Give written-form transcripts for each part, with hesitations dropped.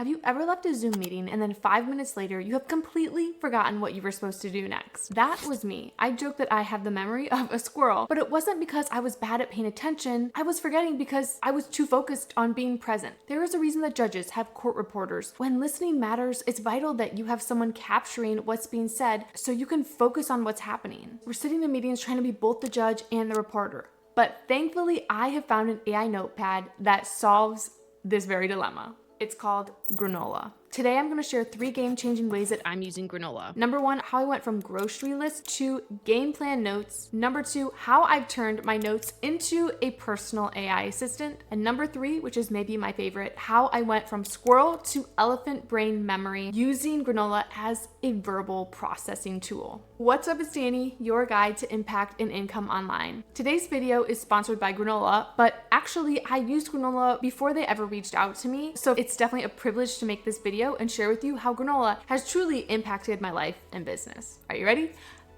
Have you ever left a Zoom meeting and then 5 minutes later, you have completely forgotten what you were supposed to do next? That was me. I joke that I have the memory of a squirrel, but it wasn't because I was bad at paying attention. I was forgetting because I was too focused on being present. There is a reason that judges have court reporters. When listening matters, it's vital that you have someone capturing what's being said so you can focus on what's happening. We're sitting in meetings trying to be both the judge and the reporter. But thankfully, I have found an AI notepad that solves this very dilemma. It's called Granola. Today, I'm going to share 3 game-changing ways that I'm using Granola. Number 1, how I went from grocery list to game plan notes. Number 2, how I've turned my notes into a personal AI assistant. And number 3, which is maybe my favorite, how I went from squirrel to elephant brain memory using Granola as a verbal processing tool. What's up, it's Danny, your guide to impact and income online. Today's video is sponsored by Granola, but actually I used Granola before they ever reached out to me. So it's definitely a privilege to make this video and share with you how Granola has truly impacted my life and business. Are you ready?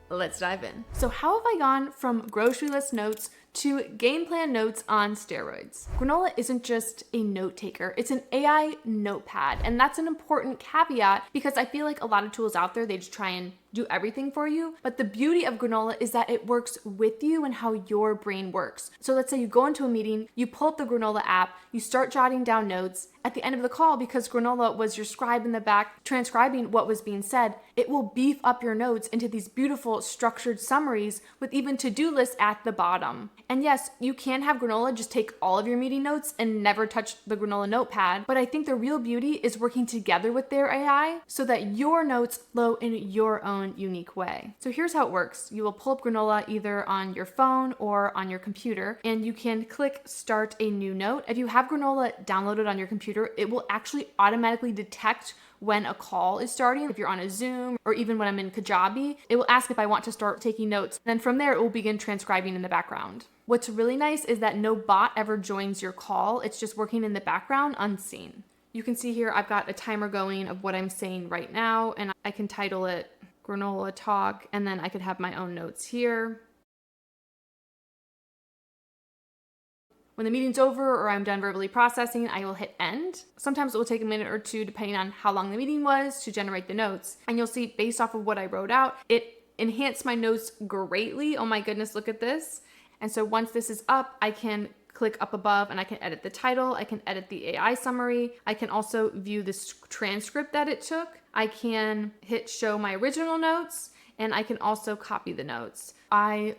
Let's dive in. So how have I gone from grocery list notes to game plan notes on steroids? Granola isn't just a note taker, it's an AI notepad. And that's an important caveat because I feel like a lot of tools out there, they just try and do everything for you. But the beauty of Granola is that it works with you and how your brain works. So let's say you go into a meeting, you pull up the Granola app, you start jotting down notes. At the end of the call, because Granola was your scribe in the back transcribing what was being said, it will beef up your notes into these beautiful structured summaries with even to-do lists at the bottom. And yes, you can have Granola just take all of your meeting notes and never touch the Granola notepad, but I think the real beauty is working together with their AI so that your notes flow in your own unique way. So here's how it works. You will pull up Granola either on your phone or on your computer, and you can click start a new note. If you have Granola downloaded on your computer, it will actually automatically detect when a call is starting. If you're on a Zoom or even when I'm in Kajabi, it will ask if I want to start taking notes. And then from there, it will begin transcribing in the background. What's really nice is that no bot ever joins your call. It's just working in the background unseen. You can see here, I've got a timer going of what I'm saying right now, and I can title it Granola Talk, and then I could have my own notes here. When the meeting's over or I'm done verbally processing, I will hit end. Sometimes it will take a minute or two depending on how long the meeting was to generate the notes. And you'll see based off of what I wrote out, it enhanced my notes greatly. Oh my goodness, look at this. And so once this is up, I can click up above and I can edit the title. I can edit the AI summary. I can also view this transcript that it took. I can hit show my original notes, and I can also copy the notes. I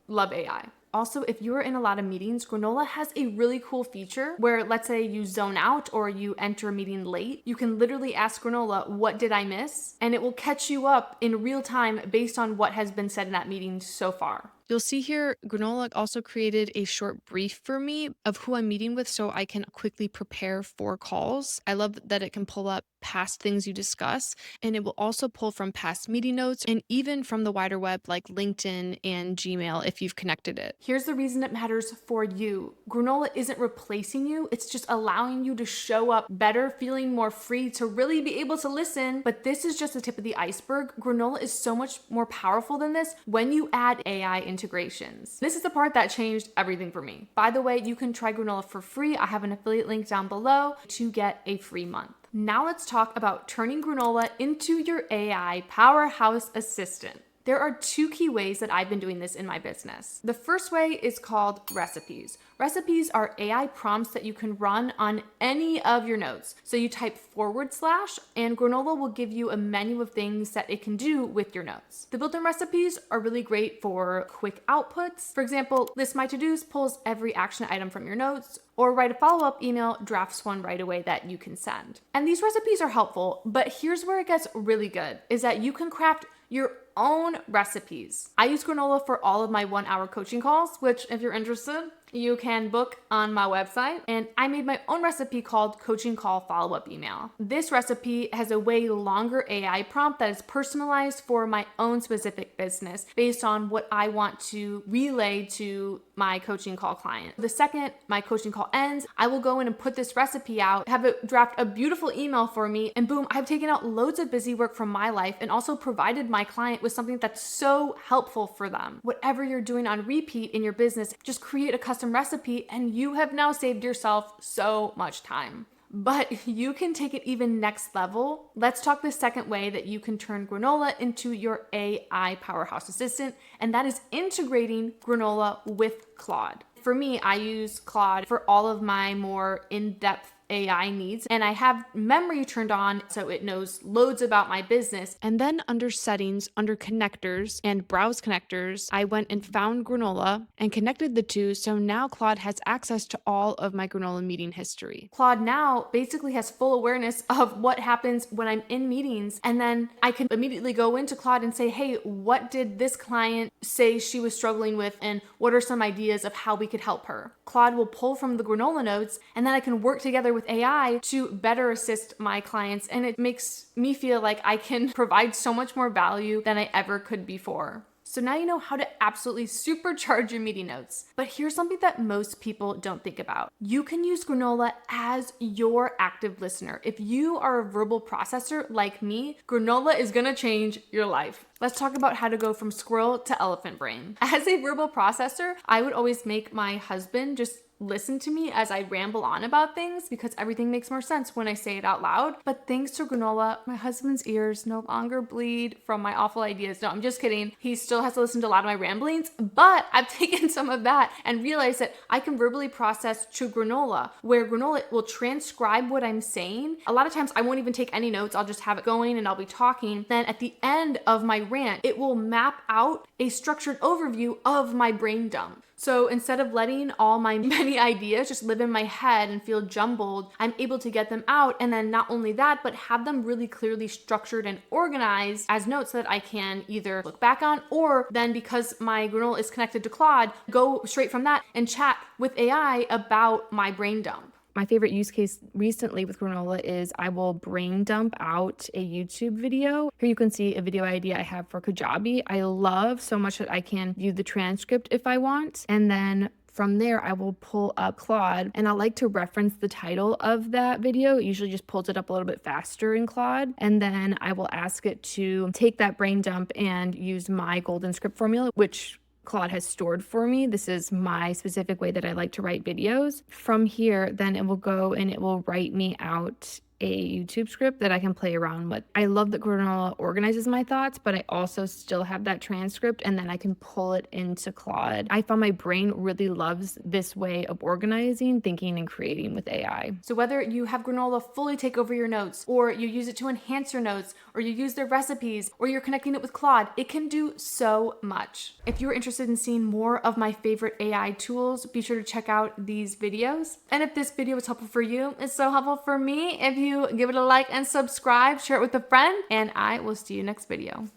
love AI. Also, if you're in a lot of meetings, Granola has a really cool feature where, let's say you zone out or you enter a meeting late, you can literally ask Granola, what did I miss? And it will catch you up in real time based on what has been said in that meeting so far. You'll see here, Granola also created a short brief for me of who I'm meeting with so I can quickly prepare for calls. I love that it can pull up past things you discuss, and it will also pull from past meeting notes and even from the wider web like LinkedIn and Gmail if you've connected it. Here's the reason it matters for you. Granola isn't replacing you, it's just allowing you to show up better, feeling more free to really be able to listen. But this is just the tip of the iceberg. Granola is so much more powerful than this when you add AI integrations. This is the part that changed everything for me. By the way, you can try Granola for free. I have an affiliate link down below to get a free month. Now let's talk about turning Granola into your AI powerhouse assistant. There are 2 key ways that I've been doing this in my business. The first way is called recipes. Recipes are AI prompts that you can run on any of your notes. So you type / and Granola will give you a menu of things that it can do with your notes. The built-in recipes are really great for quick outputs. For example, list my to-dos pulls every action item from your notes, or write a follow-up email, drafts one right away that you can send. And these recipes are helpful, but here's where it gets really good, is that you can craft your own recipes. I use Granola for all of my 1-hour coaching calls, which if you're interested, you can book on my website. And I made my own recipe called Coaching Call Follow-Up Email. This recipe has a way longer AI prompt that is personalized for my own specific business based on what I want to relay to my coaching call client. The second my coaching call ends, I will go in and put this recipe out, have it draft a beautiful email for me, and boom, I've taken out loads of busy work from my life and also provided my client with something that's so helpful for them. Whatever you're doing on repeat in your business, just create a custom recipe and you have now saved yourself so much time. But you can take it even next level. Let's talk the second way that you can turn Granola into your AI powerhouse assistant, and that is integrating Granola with Claude. For me, I use Claude for all of my more in-depth AI needs, and I have memory turned on so it knows loads about my business. And then under settings, under connectors and browse connectors, I went and found Granola and connected the two, so now Claude has access to all of my Granola meeting history. Claude now basically has full awareness of what happens when I'm in meetings, and then I can immediately go into Claude and say, hey, what did this client say she was struggling with, and what are some ideas of how we could help her? Claude will pull from the Granola notes, and then I can work together with AI to better assist my clients, and it makes me feel like I can provide so much more value than I ever could before. So now you know how to absolutely supercharge your meeting notes. But here's something that most people don't think about. You can use Granola as your active listener. If you are a verbal processor like me, Granola is gonna change your life. Let's talk about how to go from squirrel to elephant brain. As a verbal processor, I would always make my husband just listen to me as I ramble on about things because everything makes more sense when I say it out loud. But thanks to Granola, my husband's ears no longer bleed from my awful ideas. No, I'm just kidding. He still has to listen to a lot of my ramblings, but I've taken some of that and realized that I can verbally process to Granola, where Granola will transcribe what I'm saying. A lot of times I won't even take any notes. I'll just have it going and I'll be talking. Then at the end of my rant, it will map out a structured overview of my brain dump. So instead of letting all my many ideas just live in my head and feel jumbled, I'm able to get them out, and then not only that, but have them really clearly structured and organized as notes that I can either look back on, or then because my Granola is connected to Claude, go straight from that and chat with AI about my brain dump. My favorite use case recently with Granola is I will brain dump out a YouTube video. Here you can see a video idea I have for Kajabi. I love so much that I can view the transcript if I want. And then from there, I will pull up Claude, and I like to reference the title of that video. It usually just pulls it up a little bit faster in Claude. And then I will ask it to take that brain dump and use my golden script formula, which Claude has stored for me. This is my specific way that I like to write videos. From here, then it will go and it will write me out a YouTube script that I can play around with. I love that Granola organizes my thoughts, but I also still have that transcript, and then I can pull it into Claude. I found my brain really loves this way of organizing, thinking, and creating with AI. So whether you have Granola fully take over your notes, or you use it to enhance your notes, or you use their recipes, or you're connecting it with Claude, it can do so much. If you're interested in seeing more of my favorite AI tools, be sure to check out these videos. And if this video was helpful for you, it's so helpful for me. If you give it a like and subscribe, share it with a friend, and I will see you next video.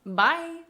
Bye.